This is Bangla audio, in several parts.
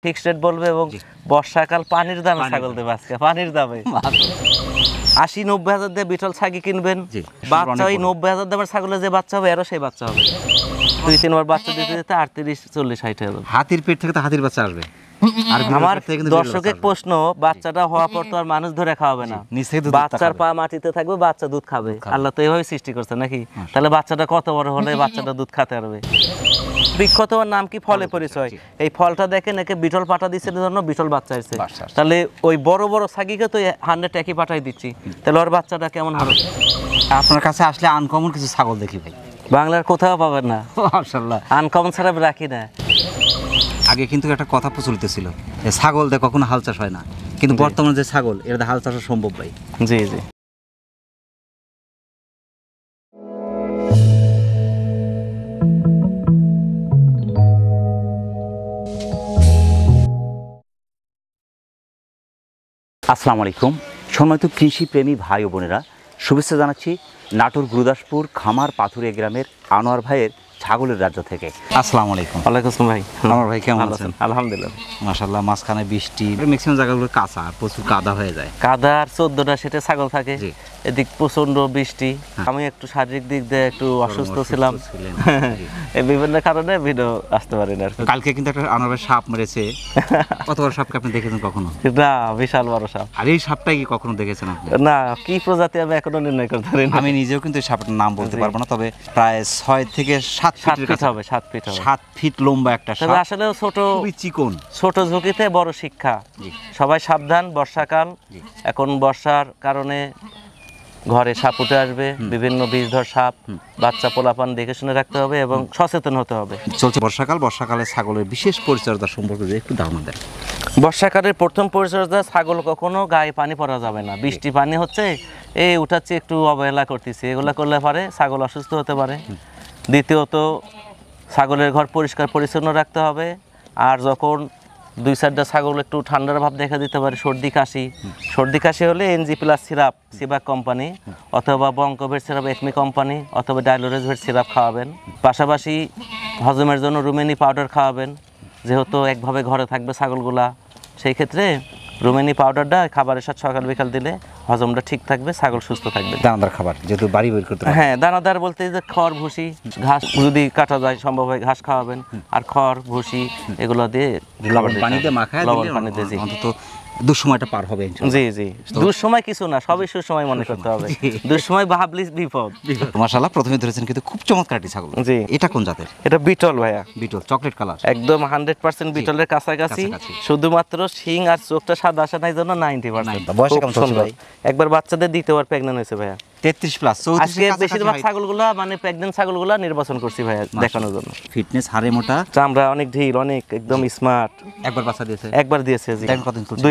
ফিক্সড রেট বলবে এবং বর্ষাকাল পানির দামে ছাগল দেবে আজকে, পানির দামে ৮০-৯০ হাজার দিয়ে বিটল ছাগি কিনবেন, বাচ্চা ওই ৯০ হাজার দামের ছাগলের যে বাচ্চা হবে এরও সেই বাচ্চা হবে, ২-৩ বার বাচ্চা দিতে দিতে ৩৮-৪০-৬০ হাজার। হাতির পেট থেকে তো হাতির বাচ্চা আসবে। আর আমার দর্শকের প্রশ্ন, বাচ্চাটা হওয়ার পর তো আর মানুষ ধরে খাওয়াবে না, বাচ্চার পা মাটিতে থাকবে, বাচ্চা দুধ খাবে। আল্লাহ তো এইভাবে সৃষ্টি করছে নাকি? তাহলে বাচ্চাটা কত বড় হলে বাচ্চাটা দুধ খেতে পারবে? বৃক্ষ তোমার নাম কি? ফলে পরিচয়। এই ফলটা দেখেন, একে বিটল পাঠা দিচ্ছে জন্য বিটল বাচ্চা আসছে। তাহলে ওই বড় বড় ছাগিকে তো 100 একই পাঠাই দিচ্ছি, তাহলে ওর বাচ্চাটা কেমন হবে? আপনার কাছে আসলে আনকমন কিছু ছাগল দেখি ভাই, বাংলার কোথাও পাবেন না মাশাআল্লাহ। আনকমন ছাড়া রাখি না। আগে কিন্তু একটা কথা প্রচলিত ছিল যে ছাগল দিয়ে কখনো হাল চাষ হয় না, কিন্তু বর্তমানে যে ছাগল এর হাল চাষ সম্ভব ভাই। জি জি। আসসালামু আলাইকুম সম্মানিত কৃষিপ্রেমী ভাই ও বোনেরা, শুভেচ্ছা জানাচ্ছি নাটোর গুরুদাসপুর খামার পাথুরিয়া গ্রামের আনোয়ার ভাইয়ের ছাগলের রাজ্য থেকে। আসসালামু আলাইকুম। ওয়ালাইকুম আসসালাম ভাই। আনোয়ার ভাই কেমন আছেন? আলহামদুলিল্লাহ মাশাআল্লাহ। মাঝখানে বৃষ্টি, ম্যাক্সিমাম জায়গাগুলো কাঁচা, প্রচুর কাদা হয়ে যায়। কাদা আর 14টা সেটে ছাগল থাকে, এদিক প্রচন্ড বৃষ্টি। আমি একটু শারীরিক দিক দিয়ে একটু অসুস্থ ছিলাম, এই বিভিন্ন কারণে ভিডিও আসতে পারি না। কালকে কিন্তু একটা আনোয়ার ভাই সাপ মেরেছে, কত বড় সাপকে আপনি দেখেছেন কখনো? না, বিশাল বড় সাপ। আর এই সাপটা কি কখনো দেখেছেন আপনি? না, কি প্রজাতি আমি এখনো নির্ণয় করতে পারি না। আমি নিজেও কিন্তু এই সাপটার নাম বলতে পারবো না, তবে প্রায় 6 থেকে 7 ফিট হবে। 7 ফিট হবে। 7 ফিট লম্বা একটা সাপ। তবে আসলে ছোট, খুবই চিকন। ছোট ঝুঁকিতে বড় শিক্ষা। সবাই সাবধান, বর্ষাকাল এখন, বর্ষার কারণে ঘরে সাপ উঠে আসবে, বিভিন্ন বিষধর সাপ। বাচ্চা পোলাপান দেখে শুনে রাখতে হবে এবং সচেতন হতে হবে। চলছে বর্ষাকাল, বর্ষাকালে ছাগলের বিশেষ পরিচর্যা সম্পর্কে একটু ধারণা দেন। বর্ষাকালের প্রথম পরিচর্যা, ছাগল কখনো গায়ে পানি পড়া যাবে না। বৃষ্টি পানি হচ্ছে, এই উঠাচ্ছে, একটু অবহেলা করতেছি, এগুলা করলে পারে ছাগল অসুস্থ হতে পারে। দ্বিতীয়ত, ছাগলের ঘর পরিষ্কার পরিচ্ছন্ন রাখতে হবে। আর যখন 2-4টা ছাগল একটু ঠান্ডার ভাব দেখা দিতে পারে, সর্দি কাশি হলে NG+ সিরাপ সিবাক কোম্পানি, অথবা বঙ্কভেট সিরাপ একমি কোম্পানি, অথবা ডাইলোরেজভেট সিরাপ খাওয়াবেন। পাশাপাশি হজমের জন্য রুমেনি পাউডার খাওয়াবেন, যেহেতু একভাবে ঘরে থাকবে ছাগলগুলা। সেই ক্ষেত্রে রুমেনি পাউডারটা খাবারের সাথে সকাল বিকাল দিলে হজমটা ঠিক থাকবে, ছাগল সুস্থ থাকবে। দানাদার খাবার যেহেতু বাড়ি বের করতে, হ্যাঁ, দানাদার বলতে যে খড়, ভুসি, ঘাস যদি কাটা যায় সম্ভব হয় ঘাস খাওয়াবেন, আর খড়, ভুসি এগুলো দিয়ে লবণ পানিতে মাখায় দিলে অন্তত দুঃসময়টা পার হবে। জি জি, দুঃসময় কিছু না, সবই সুসময় মনে করতে হবে। দুঃসময় ভাবলি বিপদ। মাশাআল্লাহ, প্রথমে ধরেছেন কিন্তু খুব চমৎকার একটি ছাগল। জি। এটা কোন জাতের? এটা বিটল ভাইয়া। বিটল, চকলেট কালার, একদম 100% বিটলের কাছাকাছি। শুধুমাত্র শিং আর চোখটা সাদা আসে নাই জন্য 90%। বয়স কেমন চলছে ভাই? একবার বাচ্চাদের দ্বিতীয়বার প্রেগন্যান্ট হয়েছে ভাইয়া। 33+। আজকে বেশিরভাগ ছাগলগুলা মানে প্রেগন্যান্ট ছাগলগুলা নির্বাচন করছি ভাইয়া দেখানোর জন্য। ফিটনেস, হাড়ে মোটা, চামড়া অনেক ঢিল, অনেক একদম স্মার্ট। একবার বাচ্চা দিয়েছে? একবার দিয়েছে। জি। কতদিন চলছে?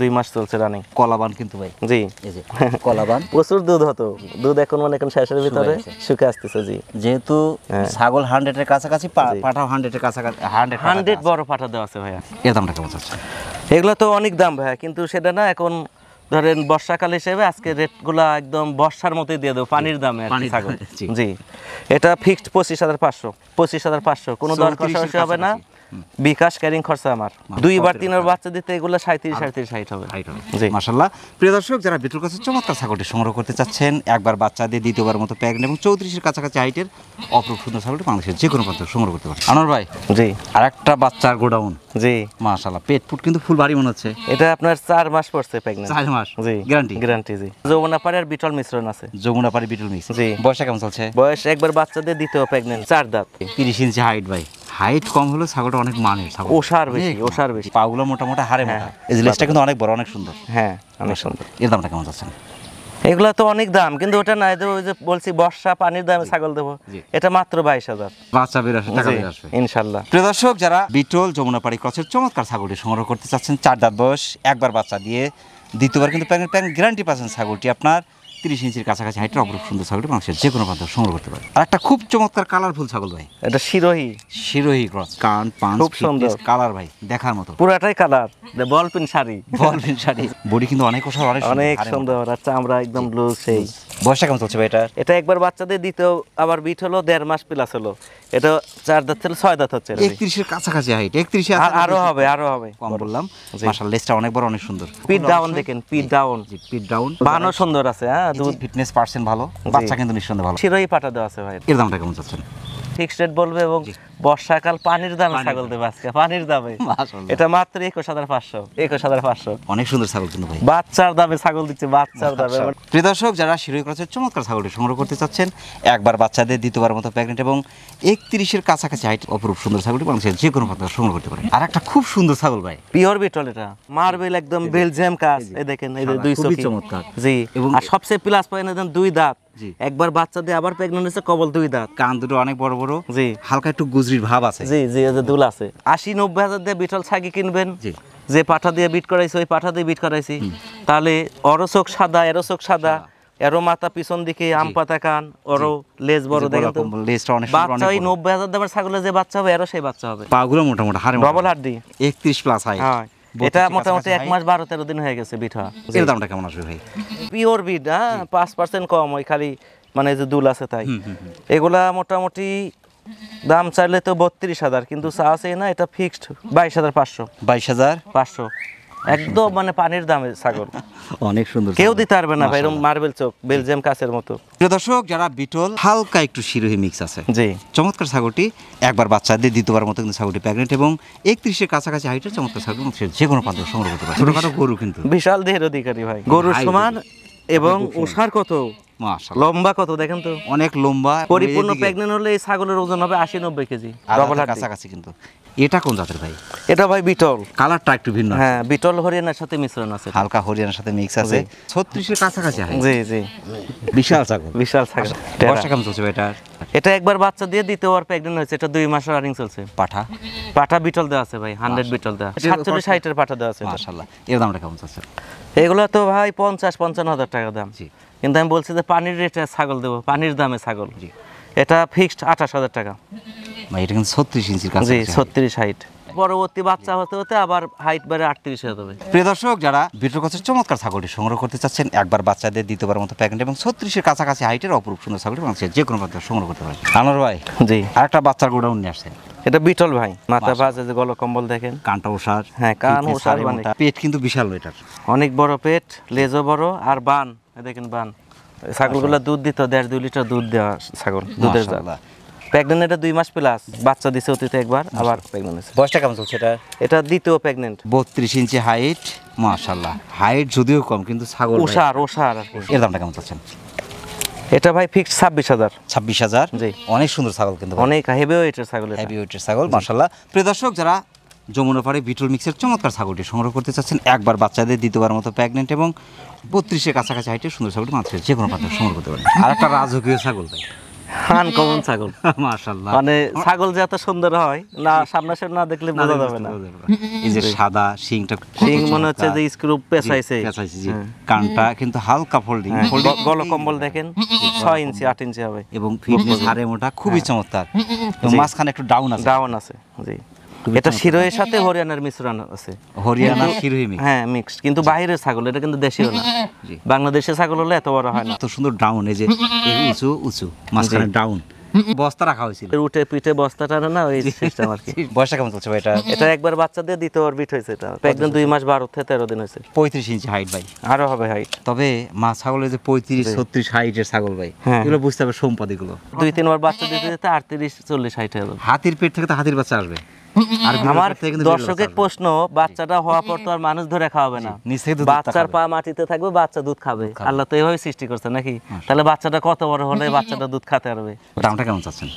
2 মাস চলছে রানিং। কলাবান কিন্তু ভাই। জি, এই যে কলাবান, প্রচুর দুধ হতো, দুধ এখন মানে এখন শেষের ভিতরে শুকে আসতেছে। জি, যেহেতু ছাগল 100 এর কাছাকাছি, পাঠাও 100 এর কাছাকাছি, 100 বড় পাঠা দেওয়া আছে ভাইয়া। এর দামটা কেমন আছে? এগুলো তো অনেক দাম ভাইয়া, কিন্তু সেটা না, এখন ধরেন বর্ষাকাল হিসেবে আজকে রেটগুলো একদম বর্ষার মতোই দিয়ে দেবো, পানির দামে ছাগল। জি, এটা ফিক্সড 25,500 কোনো দর কষাকষি হবে না। বিকাশ ক্যারিং খরচা আমার 2বার 3বার বাচ্চা দিতে এগুলো 37-60 হবে। জি, মাশাআল্লাহ। প্রিয় দর্শক, যারা বিটুল কাছে চমৎকার ছাগলটি সংগ্রহ করতে চাচ্ছেন, একবার বাচ্চা দিয়ে দ্বিতীয়বার মতো প্রেগন্যান্ট এবং 34-এর কাছাকাছি হাইটের অপরূপ সুন্দর ছাগলটি বাংলাদেশের যে কোনো প্রান্ত সংগ্রহ করতে পারেন। আনোয়ার ভাই, জি, আর একটা বাচ্চার গোডাউন। জি, মাশাআল্লাহ, পেট ফুট কিন্তু ফুল ভারী মনে হচ্ছে। এটা আপনার 4 মাস পড়ছে প্রেগন্যান্ট। 4 মাস? জি, গ্যারান্টি। জি, যমুনাপাড়ি আর বিটল মিশ্রণ আছে। যমুনাপাড়ি বিটল মিক্স। জি। বয়সটা কেমন চলছে? বয়স একবার বাচ্চা দিয়ে দ্বিতীয় প্রেগন্যান্ট, 4 দাঁত। 30 ইঞ্চি হাইট ভাই। হাইট কম হলো ছাগলটা অনেক মানের ছাগল, ওসার বেশি, পাগুলো মোটা, হাড়ে মোটা। এই যে লেজটা কিন্তু অনেক বড়, অনেক সুন্দর। হ্যাঁ, অনেক সুন্দর। এর দামটা কেমন যাচ্ছে? এগুলা তো অনেক দাম, কিন্তু ওটা না, ওই যে বলছি বর্ষা পানির দামে ছাগল দেবো, এটা মাত্র 22,000। বাচ্চা বের আসে, টাকা বের আসবে ইনশাআল্লাহ। প্রিয় দর্শক, যারা বিটল যমুনাপাড়ি ক্রসের চমৎকার ছাগলটি সংগ্রহ করতে চাচ্ছেন, 4 দাঁত বয়স, একবার বাচ্চা দিয়ে দ্বিতীয়বার কিন্তু প্রেগন্যান্ট গ্যারান্টি পাচ্ছেন। ছাগলটি আপনার 32 ইঞ্চির কাছাকাছি হাইটের অপরূপ সুন্দর ছাগলটি মানুষের যে কোনো প্রান্ত সংগ্রহ করতে পারে। আর একটা খুব চমৎকার কালারফুল ছাগল ভাই, এটা শিরোহী, শিরোহী ক্রস, কান পাঁচ খুব সুন্দর কালার ভাই, দেখার মতো পুরাটাই কালার, বল পিন শাড়ি, বলবেন শাড়ি, বডি কিন্তু অনেক ওষার, অনেক সুন্দর, আর চামড়া একদম লুজ। সেই বয়সটা কেমন চলছে ভাই এটা? এটা একবার বাচ্চাদের দিতেও আবার বিট হলো 1.5 মাস প্লাস হলো। এটা 4 দাঁত ছিল, 6 দাঁত হচ্ছে। 31 এর কাছাকাছি হাইট, 31 আরো হবে, আরো হবে, কম বললাম। জি। মাশাআল্লাহ লেজটা অনেক বড়, অনেক সুন্দর। পিট ডাউন দেখেন, পিট ডাউন, জি পিট ডাউন, বানো সুন্দর আছে। হ্যাঁ, দুধ ফিটনেস পার্সেন্ট ভালো, বাচ্চা কিন্তু নিঃসন্দেহে ভালো। শিরোহী পাটা দেওয়া আছে ভাই। এর দামটা কেমন চাচ্ছেন? ফিক্সড রেট বলবে, এবং বর্ষাকাল পানির দামে ছাগল দেবে আজকে, পানির দামে। মাশাআল্লাহ। এটা মাত্র 21,500, 21,500 অনেক সুন্দর ছাগল কিন্তু ভাই, বাচ্চার দামে ছাগল দিচ্ছে, বাচ্চার দামে। প্রিয় দর্শক, যারা শিরোহী ক্রসের চমৎকার ছাগলটি সংগ্রহ করতে চাচ্ছেন, একবার বাচ্চাদের দ্বিতীয়বার মতো প্রেগনেন্ট এবং 31 এর কাছাকাছি হাইট অপরূপ সুন্দর ছাগলটি মানুষের যে কোনো প্রান্ত সংগ্রহ করতে পারেন। আর একটা খুব সুন্দর ছাগল ভাই, পিওর বিটল, এটা মার্বেল একদম, বেলজিয়াম কাজ। এই দেখেন, এই যে দুই খুবই চোখি, চমৎকার। জি। এবং আর সবচেয়ে প্লাস পয়েন্ট একদম 2 দাঁত, জি। একবার বাচ্চা দিয়ে আবার প্রেগন্যান্ট হয়েছে, কবল 2 দাঁত। কান দুটো অনেক বড় বড়, জি হালকা একটু গুজরির ভাব আছে। জি জি, এই যে দুল আছে। 80-90 হাজার দিয়ে বিটল ছাগি কিনবেন, জি। যে পাঠা দিয়ে বিট করাইছি ওই পাঠা দিয়ে বিট করাইছি, তাহলে অরো চোখ সাদা, এরো চোখ সাদা, এরো মাথা পিছন দিকে আম পাতা কান, ওরও লেজ বড়, দেখেন তো লেজটা অনেক সুন্দর, বাচ্চা। অনেক ওই বড়। 90,000 দামের ছাগলের যে বাচ্চা হবে, এরও সেই বাচ্চা হবে। পাগুলো মোটা মোটা, হাড়ে ডবল হাড্ডি। 31 প্লাস হাইট। হ্যাঁ, এটা মোটামুটি 1 মাস 12-13 দিন হয়ে গেছে বিট হওয়া। এর দামটা কেমন আসবে ভাই? পিওর বিট, হ্যাঁ, 5% কম, ওই খালি মানে যে দুল আছে তাই। এগুলা মোটামুটি দাম চাইলে তো 32,000, কিন্তু চা আছে না, এটা ফিক্সড 22,500। 22,000 একদম মানে পানির দামে ছাগল, অনেক সুন্দর, কেউ দিতে পারবে না ভাই, এরকম মার্বেল চোখ, বেলজিয়াম কাচের মতো। প্রিয় দর্শক, যারা বিটল হালকা একটু শিরোহী মিক্স আছে, জি, চমৎকার ছাগলটি একবার বাচ্চা দিয়ে দ্বিতীয়বার মতো কিন্তু ছাগলটি প্রেগনেন্ট এবং 31 এর কাছাকাছি হাইটের চমৎকার ছাগল যে কোনো প্রান্ত সংগ্রহ করতে পারে। ছোটখাটো গরু কিন্তু বিশাল দেহের অধিকারী ভাই, গরুর সমান। এবং ওষার কত, মাশাআল্লাহ, লম্বা কত দেখেন তো, অনেক লম্বা। পরিপূর্ণ প্রেগনেন্ট হলে এই ছাগলের ওজন হবে 80-90 কেজি, ডবল হাড্ডি। কাছাকাছি কিন্তু। এটা কোন জাতের ভাই? এটা ভাই বিটল, কালারটা একটু ভিন্ন। হ্যাঁ, বিটল হরিয়ানার সাথে মিশ্রণ আছে, হালকা হরিয়ানার সাথে মিক্স আছে। 36 এর কাছাকাছি হাইট, জি জি, বিশাল ছাগল। বিশাল ছাগল। বয়সটা কেমন চলছে ভাই এটা? এটা একবার বাচ্চা দিয়ে দ্বিতীয়বার প্রেগনেন্ট হয়েছে, এটা 2 মাস রানিং চলছে। পাঠা পাঠা বিটল দেওয়া আছে ভাই, 100 বিটল দেওয়া, 47-60 পাঠা দেওয়া আছে। মাশাআল্লাহ। এর দামটা কেমন চলছে? এগুলো তো ভাই 50-55 হাজার টাকা দাম। জি। কিন্তু আমি বলছি যে পানির রেটে ছাগল দেবো, পানির দামে ছাগল। এটা ফিক্সড 28,000 টাকা। ভাই এটা কিন্তু 36 ইঞ্চির জি, কাছাকাছি। 36 হাইট। পরবর্তী বাচ্চা হতে হতে আবার হাইট বেড়ে 38 হয়ে যাবে। প্রিয় দর্শক, যারা বিটল ক্রসের চমৎকার ছাগলটি সংগ্রহ করতে চাচ্ছেন, একবার বাচ্চাদের দ্বিতীয়বার মতো প্রেগনেন্ট এবং 36 এর কাছাকাছি হাইটের অপরূপ সুন্দর ছাগলটি মানুষের যে কোনো প্রান্ত সংগ্রহ করতে পারেন। আনোয়ার ভাই, জি, আরেকটা বাচ্চার গোডাউন নিয়ে আসছেন। এটা বিটল ভাই, মাথা ভাঁজে যে গল কম্বল দেখেন, কানটা ওষার, হ্যাঁ, কান fitness ওষার, হাড়ে মানে মোটা, পেট কিন্তু বিশাল এটার। অনেক বড় পেট, লেজও বড়, আর বান, এই দেখেন বান। ছাগলগুলো দুধ দিত 1.5-2 লিটার দুধ দেওয়া ছাগল, দুধের জাত। মাশাআল্লাহ। প্রেগনেন্ট, এটা 2 মাস প্লাস, বাচ্চা দিছে অতীতে একবার, আবার প্রেগনেন্ট হয়েছে। বয়সটা কেমন চলছে এটা? এটা দ্বিতীয় প্রেগনেন্ট। 32 ইঞ্চি হাইট, মাশাআল্লাহ। হাইট যদিও কম কিন্তু ছাগল ভাই। ওষার ওষার আর কি। এর দামটা কেমন চাচ্ছেন? এটা ভাই ফিক্সড 26,000। 26,000। জি। অনেক সুন্দর ছাগল কিন্তু ভাই। অনেক হেভি ওয়েটের ছাগল এটা। হেভি ওয়েটের ছাগল, মাশাআল্লাহ। প্রিয় দর্শক, যারা যমুনা পাড়ে বিটল মিক্সের চমৎকার ছাগলটি সংগ্রহ করতে চাচ্ছেন, একবার বাচ্চাদের দ্বিতীয়বার মতো প্রেগনেন্ট এবং 32 এর কাছাকাছি হাইটের সুন্দর ছাগলটি মাত্র যে কোনো প্রান্ত সংগ্রহ করতে পারেন। আর একটা রাজকীয় ছাগল ভাই, আনকমন ছাগল, মাশাআল্লাহ। মানে ছাগল যে এত সুন্দর হয় না, সামনাসামনি না দেখলে বোঝা যাবে না। এই যে সাদা শিংটা, শিং মনে হচ্ছে যে স্ক্রু পেঁচাইছে। জি। কানটা কিন্তু হালকা ফোল্ডিং, গল কম্বল দেখেন, 6 ইঞ্চি 8 ইঞ্চি হবে, এবং ফিটনেস হাড়ে মোটা, খুবই চমৎকার। এবং মাঝখানে একটু ডাউন আছে। ডাউন আছে, জি। এটা শিরোহের সাথে হরিয়ানার মিশ্রণ আছে, হরিয়ানা শিরোহী মিক্স। হ্যাঁ, মিক্সড, কিন্তু বাইরের ছাগল, এটা কিন্তু দেশীয় না। বাংলাদেশের ছাগল হলে এত বড় হয় না। এত সুন্দর ডাউন, এই যে উঁচু উঁচু, মাঝখানে ডাউন, বস্তা রাখা হয়েছিল। উঠে পিঠে বস্তা টানে না, ওই সিস্টেম আর কি। বয়সটা কেমন চলছে ভাই এটা? এটা একবার বাচ্চা দিয়ে দ্বিতীয়বার বিট হয়েছে, এটা প্রেগনেন্ট 2 মাস 12-13 দিন হয়েছে। 35 ইঞ্চি হাইট ভাই, আরো হবে হাইট। তবে মা ছাগলের যে 35-36 হাইটের ছাগল ভাই, হ্যাঁ। এগুলো বুঝতে হবে সম্পদ। এগুলো 2-3 বার বাচ্চা দিতে দিতে 38-40 হাইট হয়ে যাবে। হাতির পেট থেকে তো হাতির বাচ্চা আসবে। আর আমার দর্শকের প্রশ্ন, বাচ্চাটা হওয়ার পর তো আর মানুষ ধরে খাওয়াবে না, নিজ থেকে দুধ বাচ্চার পা মাটিতে থাকবে, বাচ্চা দুধ খাবে। আল্লাহ তো এইভাবে সৃষ্টি করছে নাকি? তাহলে বাচ্চাটা কত বড় হলে বাচ্চাটা দুধ খেতে পারবে? দামটা কেমন চাচ্ছেন?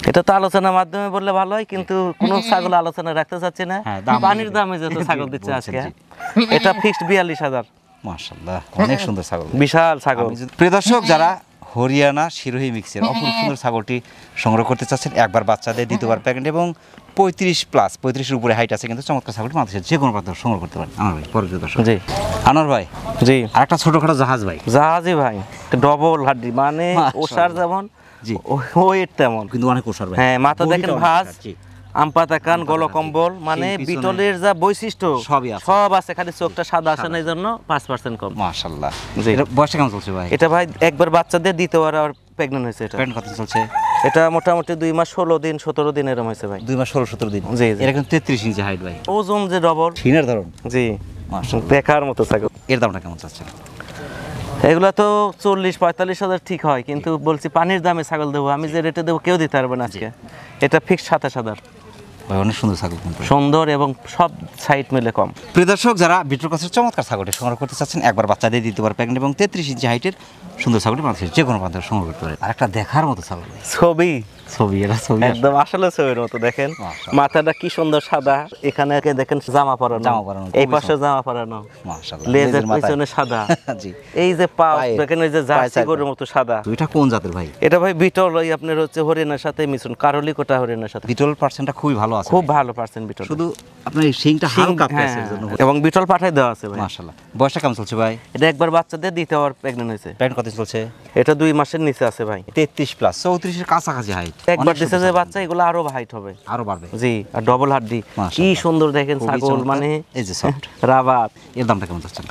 এটা তো আলোচনার মাধ্যমে বললে ভালো হয়, কিন্তু কোনো ছাগল আলোচনা রাখতে চাচ্ছি না। হ্যাঁ, দাম পানির দামে যত ছাগল দিচ্ছে আজকে। এটা ফিক্সড 42,000। মাশাআল্লাহ, অনেক সুন্দর ছাগল, বিশাল ছাগল। প্রিয় দর্শক, যারা হরিয়ানা শিরোহী মিক্সের অপরূপ সুন্দর ছাগলটি সংগ্রহ করতে চাচ্ছেন, একবার বাচ্চা দেয়, দ্বিতীয়বার প্রেগনেন্ট এবং 35+, 35-এর উপরে হাইট আছে, কিন্তু চমৎকার ছাগলটি বাংলাদেশের যে কোনো প্রান্ত সংগ্রহ করতে পারেন। আনোয়ার ভাই, পরবর্তী দর্শক। জি আনোয়ার ভাই, জি আর একটা ছোটখাটো জাহাজ ভাই, জাহাজি ভাই, ডবল হাড্ডি মানে মাশাআল্লাহ। ওষার যেমন জি। ওয়েট তেমন, কিন্তু অনেক ওষার ভাই। হ্যাঁ মাথা বডিটা দেখেন অনেক ভাঁজ, ওষার, জি। আমপাতা কান, গলকম্বল, মানে সেই পিছনে বিটলের যা বৈশিষ্ট্য সবই আছে। সব আছে, খালি চোখটা সাদা আসে না, এই জন্য 5% কম। মাশাআল্লাহ। জি। এটা বয়সটা কেমন চলছে ভাই? এটা ভাই একবার বাচ্চা দিয়ে দ্বিতীয়বার আর প্রেগনেন্ট হয়েছে। এটা প্রেগনেন্ট কত চলছে? এটা মোটামুটি 2 মাস 16 দিন 17 দিন এরকম হয়েছে ভাই। 2 মাস 16-17 দিন। জি, জি। এটা কিন্তু 33 ইঞ্চি হাইট ভাই। ওজন যে ডবল, সিনের ধরন। জি মাশাআল্লাহ। দেখার মতো ছাগল। এর দামটা কেমন চাচ্ছেন? এগুলা তো 40-45 হাজার ঠিক হয়, কিন্তু বলছি পানির দামে ছাগল দেবো, আমি যে রেটে দেবো কেউ দিতে পারবে না আজকে। এটা ফিক্স 27 হাজার। ভাই অনেক সুন্দর ছাগল কিন্তু। সুন্দর এবং সব সাইড মিলে কম। প্রিয় দর্শক, যারা বিটল কাছের চমৎকার ছাগলটি সংগ্রহ করতে চাচ্ছেন, একবার বাচ্চা দিয়ে দ্বিতীয়বার প্রেগনেন্ট এবং 33 ইঞ্চি হাইটের সুন্দর ছাগলটি বাংলাদেশের যে কোনো প্রান্তে সংগ্রহ করতে পারেন। আর একটা দেখার মতো ছাগল ভাই। ছবি ছবি, এটা ছবি একদম আসলে ছবির মতো দেখেন, মাশাআল্লাহ। মাথাটা কি সুন্দর সাদা, এখানে দেখেন জামা পরানো, জামা পরানো, এই খুবই পাশে জামা পরানো, মাশাআল্লাহ। লেজের মাথায়। পিছনে সাদা, জি। এই যে পা পায়ে, দেখেন, এই যে পায়ে জার্সি চারটা। গরুর মতো সাদা। দুইটা কোন জাতের ভাই? এটা ভাই বিটল, ওই আপনার হচ্ছে হরিণের সাথে মিশ্রণ, কারলিকোটা হরিণের সাথে। বিটল পার্সেন্টটা খুবই ভালো আছে, খুব ভালো পার্সেন্ট বিটল, শুধু আপনার এই শিংটা হালকা হ্যাঁ, প্যাচের জন্য। এবং বিটল পাঠাই দেওয়া আছে ভাই। মাশাআল্লাহ। বয়সটা কেমন চলছে ভাই? এটা একবার বাচ্চা দিয়ে দ্বিতীয়বার প্রেগনেন্ট হয়েছে। প্রেগনেন্ট কত চলছে? এটা 2 মাসের নিচে আছে ভাই। 33+, 34-এর কাছাকাছি হাইট। একবার দিছে যে বাচ্চা, এগুলো আরো হাইট হবে। আরো বাড়বে। জি, আর ডবল হাড্ডি, কি মাশাআল্লাহ। সুন্দর দেখেন খুবই ছাগল, চমৎকার। মানে এই যে সফট। রাবাত। এর দামটা কেমন চাচ্ছেন?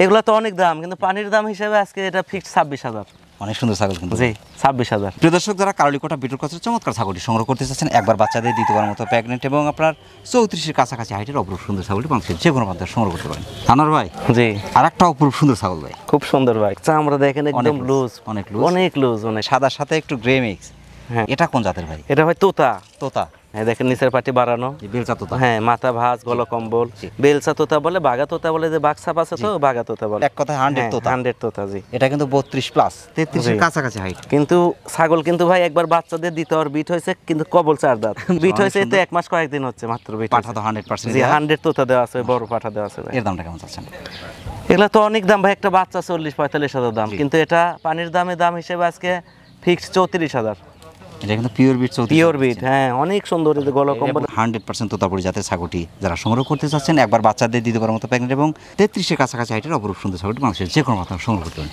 এগুলো তো অনেক দাম, কিন্তু পানির দাম হিসেবে আজকে এটা ফিক্স 26 হাজার। অনেক সুন্দর ছাগল কিন্তু। জি 26 হাজার। প্রিয় দর্শক, যারা কারলিকোটা বিটল কাছের চমৎকার ছাগলটি সংগ্রহ করতে চাচ্ছেন, একবার বাচ্চা দিয়ে দ্বিতীয়বার মতো প্রেগনেন্ট এবং আপনার 34-এর কাছাকাছি হাইটের অপরূপ সুন্দর ছাগলটি বাংলাদেশের যে কোনো প্রান্তে সংগ্রহ করতে পারেন। আনোয়ার ভাই, জি আর একটা অপরূপ সুন্দর ছাগল ভাই। খুব সুন্দর ভাই, চামড়া দেখেন একদম অনেক লুজ, অনেক লুজ। অনেক লুজ, অনেক। সাদার সাথে একটু গ্রে মিক্স। হ্যাঁ, এটা কোন জাতের ভাই? এটা ভাই তোতা। তোতা। হ্যাঁ দেখেন নিচের পাটি বাড়ানো, এই বেলচা তোতা। হ্যাঁ মাথা ভাঁজ, গলকম্বল। জি। বেলচা তোতা বলে, বাঘা তোতা বলে, যে বাঘ ছাপ আছে তো বাঘা তোতা বলে। এক কথায় 100 তোতা। 100 তোতা, জি। এটা কিন্তু 32+, 33-এর জি। কাছাকাছি হাইট। কিন্তু ছাগল কিন্তু ভাই একবার বাচ্চাদের দিতে আর বিট হয়েছে, কিন্তু কবল 4 দাঁত। বিট হয়েছে তো 1 মাস কয়েকদিন হচ্ছে মাত্র বিট। পাঠা তো 100% জি দেয়া। 100 তোতা দেওয়া আছে, বড় পাঠা দেওয়া আছে ভাই। এর দামটা কেমন চাচ্ছেন? এগুলা তো অনেক দাম ভাই, একটা বাচ্চা 40-45 হাজার দাম, কিন্তু এটা পানির দাম হিসেবে আজকে ফিক্স 34 হাজার। এটা কিন্তু পিওর বিট, পিওর বিট, হ্যাঁ অনেক সুন্দর, এই যে গলকম্বল। 100% তোতাপুরি জাতের ছাগলটি যারা সংগ্রহ করতে চাচ্ছেন, একবার বাচ্চা দিয়ে দ্বিতীয়বার মতো প্রেগনেন্ট এবং 33-এর কাছাকাছি হাইটের অপরূপ সুন্দর ছাগলটি মানুষের যে কোনো মাত্রা সংগ্রহ করতে পারেন।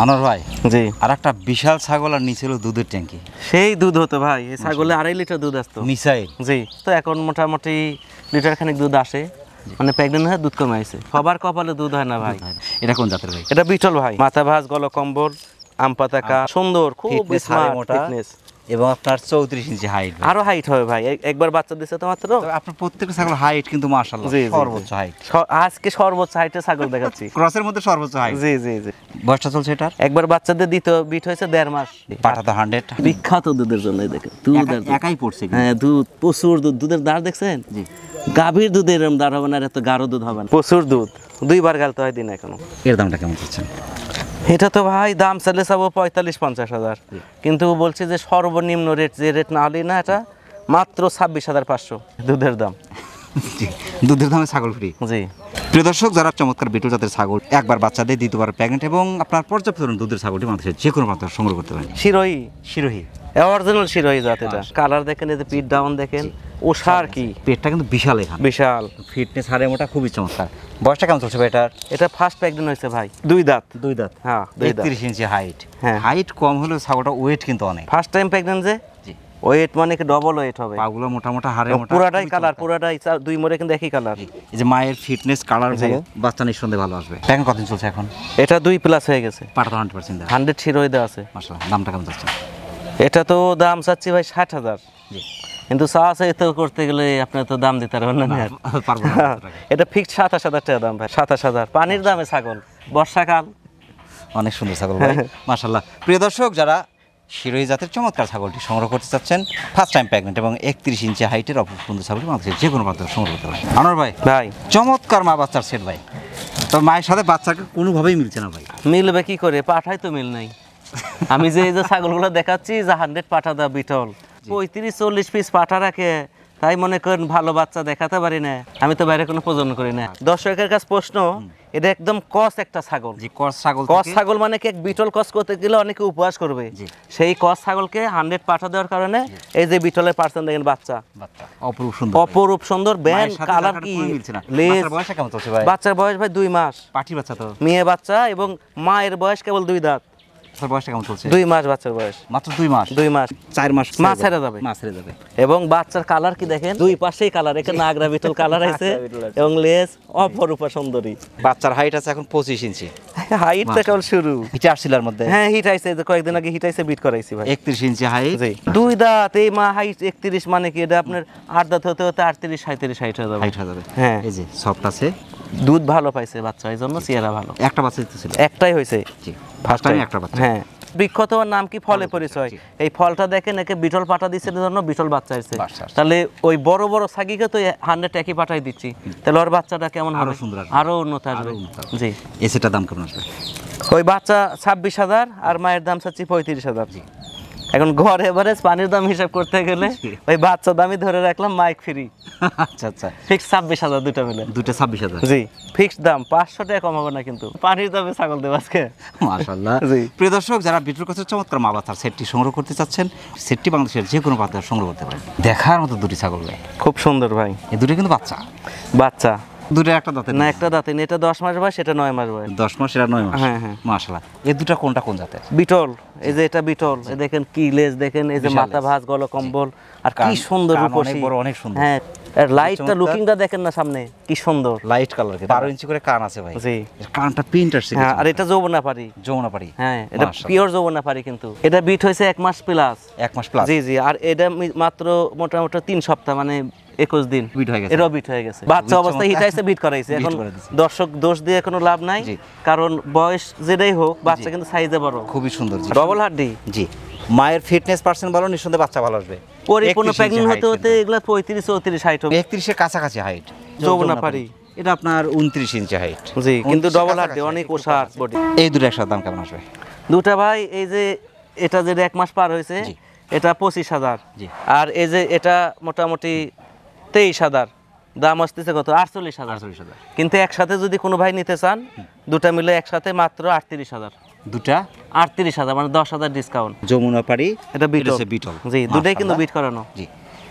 আনোয়ার ভাই, জি আর একটা বিশাল ছাগল আর নিচে হলো দুধের ট্যাঙ্কি। সেই দুধ হতো ভাই, এই ছাগলে 2.5 লিটার দুধ আসতো। মিসাইল। জি, তো এখন মোটামুটি লিটার খানিক দুধ আসে, মানে প্রেগনেন্ট হয়ে দুধ কমে আছে। সবার কপালে দুধ হয় না ভাই। এটা কোন জাতের ভাই? এটা বিটল ভাই, মাথা ভাঁজ, গলকম্বল, আম পাতাকা, সুন্দর, খুব Fitness, হাড়ে স্মার্ট, মোটা। ফিটনেস। এবং আপনার 34 ইঞ্চি হাইট। আরো হাইট হবে ভাই, একবার বাচ্চা দিছে তো মাত্র। আপনার প্রত্যেকটা ছাগল হাইট কিন্তু মাশাআল্লাহ জি, জি, জি। সর্বোচ্চ হাইট। আজকে সর্বোচ্চ হাইটের ছাগল দেখাচ্ছি। ক্রসের মধ্যে সর্বোচ্চ হাইট। জি জি জি। বয়সটা চলছে এটার? একবার বাচ্চাদের দ্বিতীয় বিট হয়েছে 1.5 মাস। পাঠা তো 100। বিখ্যাত দুধের জন্য দেখেন, দুধ আর দুধ। একাই পড়ছে কিন্তু। হ্যাঁ দুধ, প্রচুর দুধ, দুধের দাঁড় দেখছেন? জি। গাভীর দুধের এরকম দাঁড় হবে না, আর এত গাঢ় দুধ হবে না, প্রচুর দুধ, 2বার গালতে হয় দিন এখনো। এর দামটা কেমন চাচ্ছেন? এটা তো ভাই দাম চাইলে চাবো 45-50 হাজার, কিন্তু বলছি যে সর্বনিম্ন রেট, যে রেট না হলেই না, এটা মাত্র 26,500 দুধের দাম। জি, দুধের দামে ছাগল ফ্রি। জি প্রিয় দর্শক, যারা চমৎকার বিটল জাতের ছাগল, একবার বাচ্চা দিয়ে দ্বিতীয়বার প্রেগনেন্ট এবং আপনার পর্যাপ্ত পরিমাণ দুধের ছাগলটি বাংলাদেশের যে কোনো প্রান্তে সংগ্রহ করতে পারেন। শিরোহী, শিরোহী। অরিজিনাল শিরোহী জাত এটা। কালার দেখেন, এই যে পিট ডাউন দেখেন, ওষার কি পেটটা কিন্তু বিশাল এখানে। বিশাল। ফিটনেস হাড়ে মোটা, খুবই চমৎকার। বয়সটা কেমন চলছে ভাই এটার? এটা ফার্স্ট প্রেগনেন্ট হয়েছে ভাই, 2 দাঁত। 2 দাঁত। হ্যাঁ 2 দাঁত। 31 ইঞ্চি হাইট। হ্যাঁ। হাইট কম হলেও ছাগলটা ওয়েট কিন্তু অনেক। ফার্স্ট টাইম প্রেগনেন্ট যে, জি। ওয়েট মানে কি ডবল ওয়েট হবে। পাগুলো মোটা মোটা, হাড়ে মোটা, পুরাটাই খুবই কালার, চমৎকার। পুরাটাই 2 মোড়ে কিন্তু একই কালার। এই যে মায়ের ফিটনেস, কালার ভালো, বাচ্চা নিঃসন্দেহে ভালো আসবে। প্যাকেট কতদিন চলছে এখন? এটা 2+ হয়ে গেছে, পাটা তো 100% দেওয়া। 100 শিরোহী দেওয়া আছে। মাশাআল্লাহ। দামটা কেমন যাচ্ছে? এটা তো দাম চাচ্ছি ভাই 60,000, জি। কিন্তু চা আছে তো করতে গেলে আপনার তো দাম দিতে পারবেন না। পারবো না এত টাকা। এটা ফিক্স 27,000 টাকা দাম ভাই, 27,000 পানির দামে ছাগল, বর্ষাকাল। অনেক সুন্দর ছাগল ভাই, মাশাআল্লাহ। প্রিয় দর্শক, যারা শিরোহী জাতের চমৎকার ছাগলটি সংগ্রহ করতে চাচ্ছেন, ফার্স্ট টাইম প্রেগনেন্ট এবং 31 ইঞ্চি হাইটের অপর সুন্দর ছাগলটি বাংলাদেশের যে কোনো প্রান্তে সংগ্রহ করতে পারেন। আনোয়ার ভাই, ভাই চমৎকার মা বাচ্চার সেট ভাই, তো মায়ের সাথে বাচ্চাকে কোনোভাবেই মিলছে না ভাই। মিলবে কি করে, পাঠাই তো মিল নাই। আমি যে এই যে ছাগলগুলো দেখাচ্ছি, যে 100 পাঠা দা বিটল, 35-40 পিস পাঠা রাখে, তাই মনে করেন ভালো বাচ্চা দেখাতে পারি না, আমি তো বাইরে কোনো প্রজনন করি না। দর্শকের কাছে প্রশ্ন, এটা একদম কস একটা ছাগল। জি ক্রস ছাগল কস ছাগল মানে কি, এক বিটল কস করতে গেলে অনেকে উপহাস করবে, জি। সেই কস ছাগলকে 100 পাঠা দেওয়ার কারণে এই যে বিটলের পার্সেন্ট দেখেন বাচ্চা বাচ্চা অপরূপ সুন্দর, অপরূপ সুন্দর, ব্যান মায়ের সাথে কালার দেখাটা কি, পুরোই মিলছে না। লেজ। বাচ্চার বয়সটা কেমন চলছে ভাই? বাচ্চার বয়স ভাই 2 মাস, পাটি বাচ্চা তো, মেয়ে বাচ্চা, এবং মায়ের বয়স কেবল 2 দাঁত। বাচ্চার বয়সটা কেমন চলছে? 2 মাস বাচ্চার বয়স, মাত্র 2 মাস। 2 মাস। 4 মাস মা ছেড়ে যাবে। মা ছেড়ে যাবে। এবং বাচ্চার কালার কি দেখেন, দুই পাশেই কালার, এখানে নাগরা বিটল কালার আছে এবং লেজ অপরূপা সুন্দরী। বাচ্চার হাইট আছে এখন 25 ইঞ্চি। হাইট তো কেবল শুরু। হিটে আসছিলার মধ্যে হ্যাঁ হিট আইছে, যে কয়েকদিন আগে হিট আইছে, বিট করাইছি ভাই। 31 ইঞ্চি হাইট। জি 2 দাঁত, এই মা হাইট 31, মানে কি এটা আপনার 8 দাঁত হতে হতে 38 37 হাইট হয়ে যাবে। হাইট হয়ে যাবে। হ্যাঁ। এই যে সফট আছে, দুধ ভালো পাইছে বাচ্চা, এই জন্য চেহারা ভালো। একটা বাচ্চা দিতে ছিল। একটাই হয়েছে জি ফার্স্ট টাইম একটা বাচ্চা। হ্যাঁ। বৃক্ষত নাম কি, ফলে পরিচয়। জি। এই ফলটা দেখেন, একে বিটল পাঠা দিচ্ছে জন্য বিটল বাচ্চা হয়েছে। বাচ্চা আসছে। তাহলে ওই বড় বড় ছাগিকে তো 100 একই পাঠাই দিচ্ছি, তাহলে ওর বাচ্চাটা কেমন হবে? আরো সুন্দর আসবে। আরো উন্নত আসবে। আরো উন্নত আসবে। জি। এই সেটার দাম কেমন আসবে? ওই বাচ্চা 26,000 আর মায়ের দাম চাচ্ছি 35,000। এখন ঘরে এভারেজ পানির দাম হিসাব করতে গেলে ওই বাচ্চা দামই ধরে রাখলাম, মাইক ফ্রি। আচ্ছা আচ্ছা, ফিক্স 26,000 দুটো মিলে। দুটো 26,000। জি ফিক্স দাম, 500 টাকা কম হবে না কিন্তু। পানির দামে ছাগল দেব আজকে। মাশাআল্লাহ। জি। প্রিয় দর্শক, যারা বিটুল কাছে চমৎকার মা বাচ্চার সেটটি সংগ্রহ করতে চাচ্ছেন, সেটটি বাংলাদেশের যে কোনো প্রান্তে সংগ্রহ করতে পারেন। দেখার মতো দুটি ছাগল ভাই, খুব সুন্দর ভাই। এই দুটো কিন্তু বাচ্চা, বাচ্চা দুটো একটা দাঁতে না, একটা দাঁতে নেই, এটা 10 মাস বয়স, এটা 9 মাস বয়স। 10 মাস, এটা 9 মাস। হ্যাঁ, হ্যাঁ। মাশাআল্লাহ। এই দুটো কোনটা কোন জাতের? বিটল, এই যে এটা বিটল, এই দেখেন কি লেজ দেখেন, এই যে বিশাল মাথা লেজ। ভাঁজ, গলা কম্বল, আর কি কান- সুন্দর কান রূপসী। অনেক বড়, অনেক সুন্দর। হ্যাঁ, আর লাইটটা চমৎকার। লুকিংটা দেখেন না সামনে, কি সুন্দর। লাইট কালার, 12 ইঞ্চি করে কান আছে ভাই। জি। এর কানটা প্রিন্ট আসছে। হ্যাঁ, আর এটা যৌবনা পারি। যমুনা পাড়ি। হ্যাঁ, এটা মাশাআল্লাহ। পিওর যৌবনা পারি, কিন্তু এটা বিট হয়েছে 1 মাস প্লাস। 1 মাস প্লাস। জি জি, আর এটা মাত্র মোটামুটি 3 সপ্তাহ, মানে 21 দিন বিট হয়ে গেছে। এটাও বিট হয়ে গেছে। বাচ্চা অবস্থায় হিট আইছে, বিট করাইছে। বিট এখন করে দিছে। দর্শক দোষ দিয়ে কোনো লাভ নাই, জি। কারণ বয়স যেটাই হোক, বাচ্চা কিন্তু সাইজে বড়, খুবই সুন্দর। জি। ডবল হাড্ডি। জি। মায়ের ফিটনেস পার্সেন্ট ভালো, নিঃসন্দেহে বাচ্চা ভালো আসবে। পরিপূর্ণ 31 প্রেগনেন্ট ইঞ্চি হতে height হতে এগুলা 35 34 হাইট হবে। 31 এর কাছাকাছি হাইট। যমুনা পাড়ি। এটা আপনার 29 ইঞ্চি হাইট। জি, কিন্তু 29 ডবল কাছাকাছি হাড্ডি, height, অনেক একটু ওষার কম আছে। বডি। এই দুটো একসাথে দাম কেমন আসবে? দুটা ভাই, এই যে এটা যে 1 মাস পার হয়েছে, জি। এটা 25,000। জি। আর এই যে এটা মোটামুটি 23,000, দাম আসতেছে কত? 48,000। 48,000। কিন্তু একসাথে যদি কোনো ভাই নিতে চান, দুটা মিলে একসাথে মাত্র 38,000। দুটা 38,000, মানে 10,000 ডিসকাউন্ট। যমুনা পাড়ি, এটা বিটল। বিটল। জি, দুটাই কিন্তু মাশাআল্লাহ। বিট করানো। জি।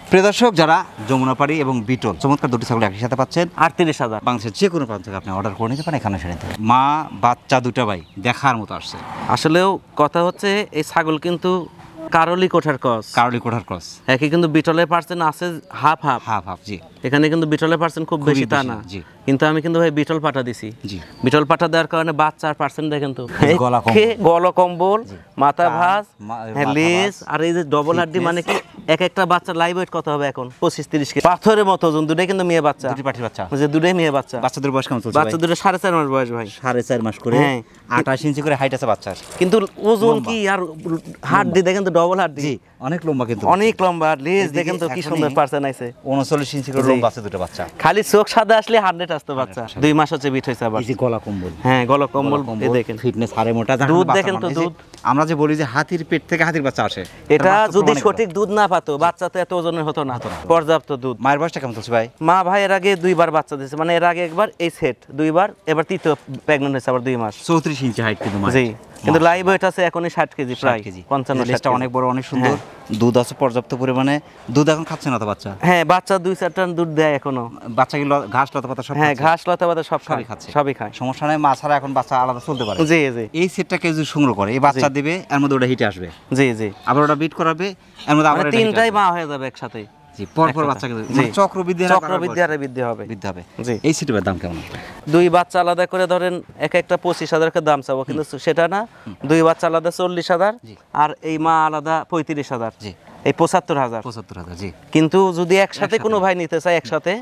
প্রিয় দর্শক, যারা যমুনা পাড়ি এবং বিটল চমৎকার দুটি ছাগল একই সাথে পাচ্ছেন, 38,000। বাংলাদেশের যে কোনো প্রান্ত থেকে আপনি অর্ডার করে নিতে পারেন, এখানে এসে নিতে পারেন। মা বাচ্চা দুটা ভাই দেখার মতো আসছে। আসলেও কথা হচ্ছে, এই ছাগল কিন্তু কারলি কোঠার কস, কারলি কোঠার ক্রস। একই কিন্তু বিটলের পার্সেন্ট আছে হাফ হাফ। Half half. জি। এখানে কিন্তু বিটলের পার্সেন্ট খুব খুবই বেশি তা বেশি, না। জি। কিন্তু আমি কিন্তু ভাই বিটল পাঠা দিছি। জি। বিটল পাঠা দেওয়ার কারণে বাচ্চার পার্সেন্ট দেখেন তো, এই গলা কম্বল। গলা কম্বল, মাথা কান, ভাঁজ, মাথা লেজ, ভাঁজ, আর এই যে ডবল হাড্ডি, মানে কি এক একটা বাচ্চার লাইভ ওয়েট কত হবে এখন? 25-30 কেজি। পাথরের মতো ওজন, দুটোই কিন্তু মেয়ে বাচ্চা। দুটি পাঠির বাচ্চা। যে দুটোই মেয়ে বাচ্চা। বাচ্চাদের বয়স কেমন চলছে? বাচ্চা দুটো 4.5 মাস বয়স ভাই। 4.5 মাস করে। হ্যাঁ। 28 ইঞ্চি করে হাইট আছে বাচ্চার। কিন্তু ওজন লম্বা। কি, আর হাড্ডি দেখেন তো, ডবল হাড্ডি। জি, অনেক লম্বা কিন্তু। অনেক লম্বা, আর লেজ এদিকে দেখেন তো কি এখনই সুন্দর পার্সেন্ট আছে। 39 ইঞ্চি করে জি। লম্বা আছে দুটো বাচ্চা। খালি চোখ সাদা আসলে 100 আসতো বাচ্চা। 2 মাস হচ্ছে বিট হয়েছে আবার। এই যে গলা কম্বল। হ্যাঁ, গলা কম্বল, এই দেখেন। ফিটনেস হাড়ে মোটা। দুধ দেখেন তো, দুধ। আমরা যে বলি যে হাতির পেট থেকে হাতির বাচ্চা আসে, এটা তার বাস্তব যদি প্রমাণিত। সঠিক দুধ না পাতো, বাচ্চা তো এত ওজনের হতো না। পর্যাপ্ত দুধ। মায়ের বয়সটা কেমন চলছে ভাই? মা ভাই এর আগে 2বার বাচ্চা দিয়েছে, মানে এর আগে একবার, এই সেট 2বার, এবার তৃতীয় প্রেগনেন্ট হয়েছে আবার 2 মাস। 34 ইঞ্চি হাইট কিন্তু মায়ের। জি, কিন্তু লাইভ ওয়েট আছে এখনই 60 কেজি, প্রায় 55-60 লেজটা কেজি। অনেক বড়, অনেক সুন্দর। দুধ আছে পর্যাপ্ত পরিমাণে। দুধ এখন খাচ্ছে না তো বাচ্চা? হ্যাঁ, বাচ্চা 2-4 টান দুধ দেয় এখনো। বাচ্চা কি ঘাস লতা পাতা সব হ্যাঁ, খাচ্ছে? ঘাস লতা পাতা সব সবই খাচ্ছে। সবই খায়। সমস্যা নাই, মা ছাড়া এখন বাচ্চা আলাদা চলতে পারে। জি জি এই সেটটা কেউ যদি সংগ্রহ করে, এই বাচ্চা দিবে, এর মধ্যে ওটা হিটে আসবে, জি জি, আবার ওটা বিট করাবে, এর মধ্যে আবার মানে এটা হিটে তিনটাই আসবে। মা হয়ে যাবে একসাথে। জি, পরপর একসাথে। বাচ্চা কিন্তু জি। চক্রবৃদ্ধি চক্রবৃদ্ধি হারে বৃদ্ধি হবে। বৃদ্ধি হবে। জি। এই সেটের দাম কেমন আসবে? 2 বাচ্চা আলাদা করে ধরেন এক একটা 25,000 করে দাম চাবো, কিন্তু সেটা না। 2 বাচ্চা আলাদা 40,000, জি। আর এই মা আলাদা 35,000, জি। এই 75,000। 75,000। জি। কিন্তু যদি একসাথে কোনো ভাই নিতে চায় একসাথে,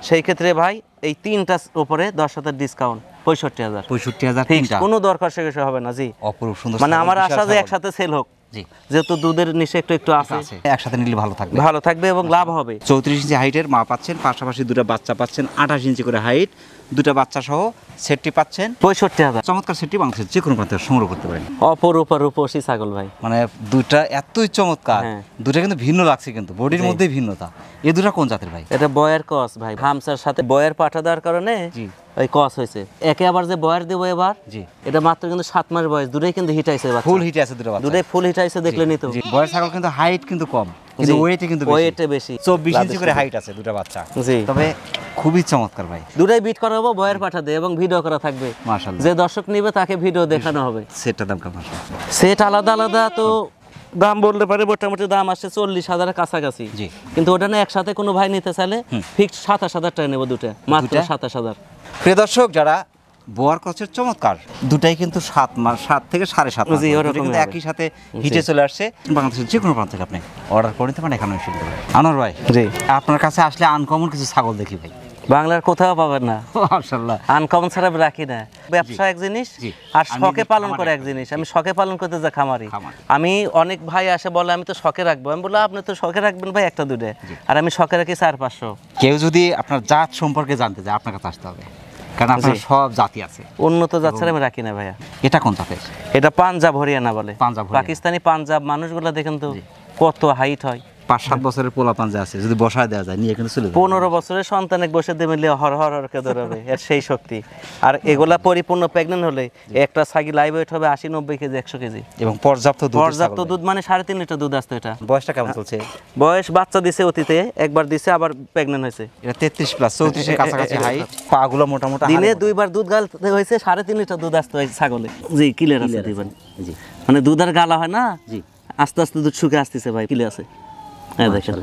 সেই ক্ষেত্রে ভাই এই 3টার উপরে 10,000 ডিসকাউন্ট, 65,000। 65,000 ফিক্স, তিনটা। কোনো দরকার শেষে হবে না। জি, অপরূপ সুন্দর মানে ছাগল, আমার বিশাল আশা যে ছাগল। একসাথে সেল হোক, জি। যেহেতু দুধের নিচে একটু একটু আছে, একসাথে নিলে ভালো থাকবে। ভালো থাকবে এবং লাভ হবে। 34 ইঞ্চি হাইটের মা পাচ্ছেন, পাশাপাশি দুটো বাচ্চা পাচ্ছেন, 28 ইঞ্চি করে হাইট, দুটো বাচ্চা সহ সেটটি পাচ্ছেন 65,000। চমৎকার সেটটি বাংলাদেশের যে কোনো প্রান্তে সংগ্রহ করতে পারেন। অপরূপা রূপসী ছাগল ভাই, মানে দুটা এতই চমৎকার, হ্যাঁ। দুটা কিন্তু ভিন্ন লাগছে, কিন্তু বডির জি। মধ্যেই ভিন্নতা। এই দুটা কোন জাতের ভাই? এটা বয়ের কস ভাই, হামসার সাথে বয়ের পাঠা দেওয়ার কারণে জি। ওই কস হয়েছে। একে আবার যে বয়ের দেবো এবার, জি। এটা মাত্র কিন্তু 7 মাস বয়স, দুটোই কিন্তু হিট আইছে, ফুল হিটে আছে দুটো বাচ্চা। দুটোই ফুল হিট আইছে, দেখলে নিত। জি, বয়স ছাগল কিন্তু হাইট কিন্তু কম, কিন্তু ওয়েটে কিন্তু ওয়েটে বেশি, 24 ইঞ্চি করে হাইট আছে দুটো বাচ্চা। জি। তবে খুবই চমৎকার ভাই। দুটোই বিট করাবো, বয়ের পাঠা দিয়ে এবং ভিডিও করা থাকবে। মাশাআল্লাহ। যে দর্শক নিবে তাকে ভিডিও দেখানো হবে। সেটটার দাম কেমন? সেট আলাদা আলাদা তো দাম বলতে পারে, মোটামুটি দাম আসছে 40,000-এর কাছাকাছি। জি। কিন্তু ওটা না একসাথে কোনো ভাই নিতে চাইলে ফিক্সড 27,000 টাকা নেবো, দুটো মাত্র 27,000। প্রিয় দর্শক, যারা বোয়ার ক্রসের চমৎকার, দুটাই কিন্তু 7 মাস, 7 থেকে 7.5 মাস, জি, দুটোই ওরকমই কিন্তু হবে। একই সাথে হিটে চলে আসছে। বাংলাদেশের যে কোনো প্রান্ত থেকে আপনি অর্ডার করে নিতে পারেন, এখানে এসে নিতে পারেন। আনোয়ার ভাই, জি। আপনার কাছে আসলে আনকমন কিছু ছাগল দেখি ভাই। বাংলার কোথাও পাবেন না, মাশাআল্লাহ। আনকমন ছাড়া রাখি না। ব্যবসা এক জিনিস জি। আর আমি শখে যে পালন খামারে করে এক জিনিস। আমি শখে পালন করতে যা খামারি। খামারি। আমি অনেক ভাই আসে বলে আমি তো শখে রাখবো, আমি বললাম আপনি তো শখে রাখবেন ভাই একটা দুটো, আর আমি শখে রাখি 400-500। কেউ যদি আপনার জাত সম্পর্কে জানতে চায়, আপনার কাছে আসতে হবে, কারণ আপনার জি। সব জাতি আছে। উন্নত জাত ছাড়া আমি রাখি না ভাইয়া। এটা কোন জাতের? এটা পাঞ্জাব হরিয়ানা বলে। পাঞ্জাব হরিয়ানা। পাকিস্তানি পাঞ্জাব মানুষগুলো দেখেন তো কত হাইট হয়। 5-7 বছরের পোলা পাঞ্জা আছে, যদি বসায় দেওয়া যায় নিয়ে কিন্তু চলে যাবে। 15 বছরের সন্তানে বসে দেবে হর হর হরকে ধরবে, এর সেই শক্তি। আর এগুলা পরিপূর্ণ প্রেগনেন্ট হলে একটা ছাগি লাইভ ওয়েট হবে 80-90 কেজি, 100 কেজি। এবং পর্যাপ্ত দুধ। পর্যাপ্ত দুধ, মানে 3.5 লিটার দুধ আসতো। এটা বয়সটা কেমন চলছে? বয়স বাচ্চা দিছে অতীতে, একবার দিছে আবার প্রেগনেন্ট হয়েছে। এটা 33 প্লাস, 34 এর কাছাকাছি হাইট, পাগুলো মোটামুটি দিনে 2বার দুধ গালতে হয়েছে, 3.5 লিটার দুধ আসতো এই ছাগলে। জি, ক্লিয়ার আছে দিবেন। জি। মানে দুধ আর গালা হয় না, জি। আস্তে আস্তে দুধ শুকে আসতেছে ভাই, ক্লিয়ার আছে। হ্যাঁ দেখেন।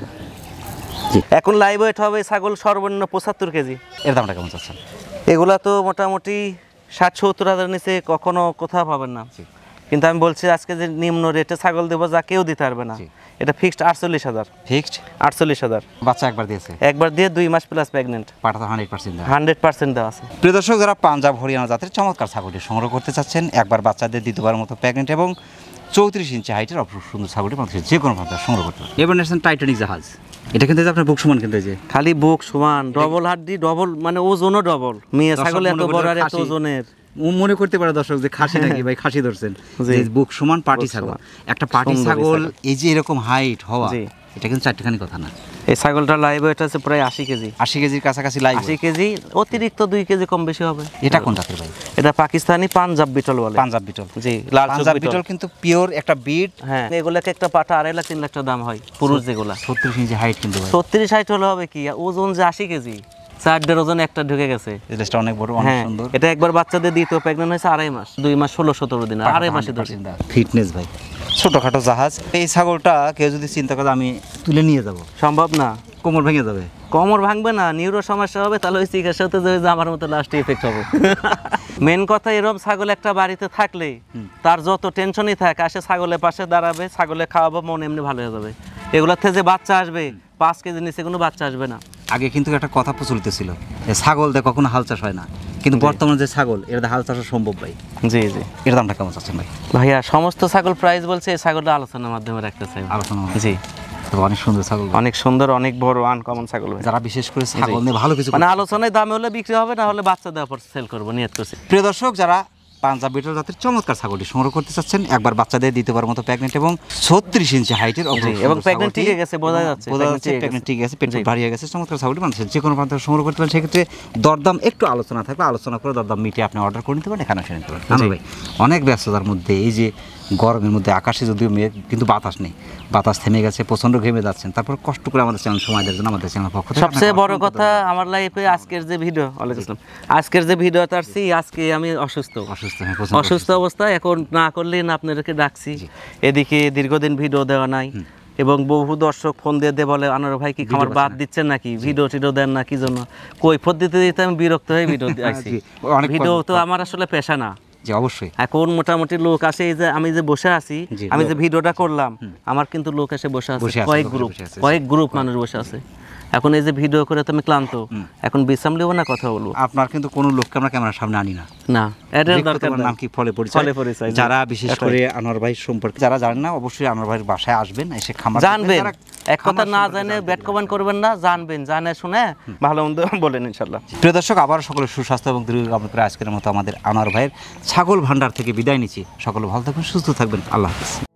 জি। এখন লাইভ ওয়েট হবে ছাগল সর্বনিম্ন 75 কেজি। এর দামটা কেমন চাচ্ছেন? এগুলা তো মোটামুটি 60-70 হাজার নিচে কখনো কোথাও পাবেন না। কিন্তু আমি বলছি আজকে যে নিম্ন রেটে ছাগল দেবো, যা কেউ দিতে পারবে না। এটা ফিক্সড 48,000। ফিক্সড 48,000 বাচ্চা একবার দিয়েছে, একবার দিয়ে 2 মাস প্লাস প্রেগনেন্ট, পাটা তো 100% দেওয়া। 100% দেওয়া আছে। প্রিয় দর্শক, যারা পাঞ্জাব হরিয়ানা জাতের চমৎকার ছাগলটি সংগ্রহ করতে চাচ্ছেন, একবার বাচ্চাদের দ্বিতীয়বার মতো প্রেগনেন্ট এবং 34 ইঞ্চি হাইটের অপর সুন্দর ছাগলটি মানুষের যে কোনো প্রান্তে সংগ্রহ করতে পারেন। এবার নেছেন টাইটানিক জাহাজ, এটা কিন্তু আপনার বুক সমান, কিন্তু এই যে খালি বুক সমান, ডবল হাড্ডি, ডবল মানে ওজনও ডবল। মেয়ে দর্শক ছাগল এত মনে বড় করবে আর এত খাসি। ওজনের। মনে করতে পারে দর্শক যে খাসি নাকি ভাই, খাসি ধরছেন। জি। যে বুক সমান পাটি বুক ছাগল, সমান। একটা পাটি সুন্দরী ছাগল ছাগল। এই যে এরকম হাইট হওয়া, জি। এটা কিন্তু চারটিখানি কথা না। এই ছাগলটা লাইভ ওয়েট আছে প্রায় 80 কেজি। 80 কেজির কাছাকাছি লাইভ। 80 কেজি, অতিরিক্ত 2 কেজি কম বেশি হবে। এটা কোন জাতের ভাই? এটা পাকিস্তানি পাঞ্জাব বিটল বলে। পাঞ্জাব বিটল। জি, লাল চোখ পাঞ্জাব বিটল। বিটল কিন্তু পিওর একটা বিট। হ্যাঁ, এগুলাকে একটা পাটা 2.5 লাখ 3 লাখ টাকা দাম হয় পুরুষ যেগুলা। 36 ইঞ্চি হাইট কিন্তু ভাই। 36-60 হলে হবে কি, ওজন যে 80 কেজি, 4 ওজন একটা ঢুকে গেছে। ড্রেসটা অনেক বড়, অনেক হ্যাঁ, সুন্দর। এটা একবার বাচ্চাদের দ্বিতীয় প্রেগনেন্ট হয়েছে 2.5 মাস, 2 মাস 16-17 দিন, 2.5 মাসে ধরে। ফিটনেস ভাই, ছোটখাটো জাহাজ। এই ছাগলটা কেউ যদি চিন্তা করে আমি তুলে নিয়ে যাব, সম্ভব না, কোমর ভেঙে যাবে। কোমর ভাঙবে না, নিউরো সমস্যা হবে, তাহলে ওই চিকিৎসাতে যে আমার মতো লাস্ট ইফেক্ট হবে। মেন কথা, এরকম ছাগল একটা বাড়িতে থাকলে তার যত টেনশনই থাকে, আসে ছাগলের পাশে দাঁড়াবে, ছাগলে খাওয়াবো, মন এমনি ভালো হয়ে যাবে। এগুলোর থেকে যে বাচ্চা আসবে 5 কেজি নিচে কোনো বাচ্চা আসবে না। আগে কিন্তু একটা কথা প্রচলিত ছিল যে ছাগল দিয়ে কখনো হাল চাষ হয় না, কিন্তু বর্তমানে যে ছাগল, এর দিয়ে হাল চাষ সম্ভব ভাই। জি জি। এর দামটা কেমন চাচ্ছেন ভাই? ভাইয়া সমস্ত ছাগল প্রাইস বলছে, এই ছাগলটা আলোচনার মাধ্যমে রাখতে চাই। আলোচনা হবে। জি, তবে অনেক সুন্দর ছাগল ভাই। অনেক সুন্দর, অনেক বড় আনকমন ছাগল ভাই। যারা বিশেষ করে ছাগল নিয়ে ভালো কিছু মানে আলোচনায় দামে হলে বিক্রি হবে, না হলে বাচ্চা দেওয়ার পর সেল করবো নিয়ত করছি। প্রিয় দর্শক, যারা পাঞ্জাব বিটল জাতের চমৎকার ছাগলটি সংগ্রহ করতে চাচ্ছেন, একবার বাচ্চাদের দ্বিতীয়বার মতো প্রেগনেন্ট এবং 36 ইঞ্চি হাইটের এবং প্রেগনেন্ট ঠিক গেছে, বোঝা যাচ্ছে প্রেগনেন্ট ঠিক আছে, পেট ভারী হয়ে গেছে, চমৎকার ছাগলটি মানুষের যে কোনো প্রান্ত সংগ্রহ করতে পারেন। সেক্ষেত্রে দরদাম একটু আলোচনা থাকবে, আলোচনা করে দরদাম মিটিয়ে আপনি অর্ডার করে নিতে পারেন, এখানে এসে নিতে পারেন। ভাই, অনেক ব্যস্ততার মধ্যে, এই যে গরমের মধ্যে আকাশে যদিও মেঘ, কিন্তু বাতাস নেই, বাতাস থেমে গেছে, প্রচন্ড ঘেমে যাচ্ছেন, তারপর কষ্ট করে আমাদের চ্যানেল সময় দেওয়ার জন্য আমাদের চ্যানেল পক্ষ থেকে সবচেয়ে বড় কথা আমার লাইফে আজকের যে ভিডিও, আজকের যে ভিডিওটা আসছি, আজকে আমি অসুস্থ অসুস্থ অবস্থায়, এখন না করলে না আপনাদেরকে ডাকছি। এদিকে দীর্ঘদিন ভিডিও দেওয়া নাই, এবং বহু দর্শক ফোন দিয়ে বলে আনোয়ার ভাই কি খামার বাদ দিচ্ছেন নাকি, ভিডিও টিডিও দেন না, কি জন্য কৈফিয়ত দিতে দিতে আমি বিরক্ত হয়ে ভিডিও আসছি। ভিডিও তো আমার আসলে পেশা না। জি, অবশ্যই। এখন মোটামুটি লোক আসে, এই যে আমি যে বসে আছি, আমি যে ভিডিওটা করলাম, আমার কিন্তু লোক এসে বসে আছে, কয়েক গ্রুপ মানুষ বসে আছে। এখন এই যে ভিডিও করে তুমি ক্লান্ত, এখন বিশ্রাম নেবো না কথা বলবো? আপনার কিন্তু কোনো লোককে আমরা ক্যামেরার সামনে আনি না। না, এটার দেখতে দরকার তোমার নাই। নাম কি, ফলে পরিচয়। ফলে পরিচয়, জি। যারা বিশেষ করে আনোয়ার ভাই সম্পর্কে যারা জানেন না, অবশ্যই আনোয়ার ভাইয়ের বাসায় আসবেন, এসে খামার জানবেন, যারা এক কথা খামার না সম্পর্কে জানে জানতে ব্যাট কমেন্ট করবেন না, জানবেন, জানে শুনে ভালো মন্দ বলেন ইনশাল্লাহ। প্রিয় দর্শক, আবার সকলের সুস্বাস্থ্য এবং দীর্ঘ কামনা করে আজকের মতো আমাদের আনোয়ার ভাইয়ের ছাগল ভান্ডার থেকে বিদায় নিচ্ছি। সকলে ভালো থাকবেন, সুস্থ থাকবেন, আল্লাহ হাফেজ।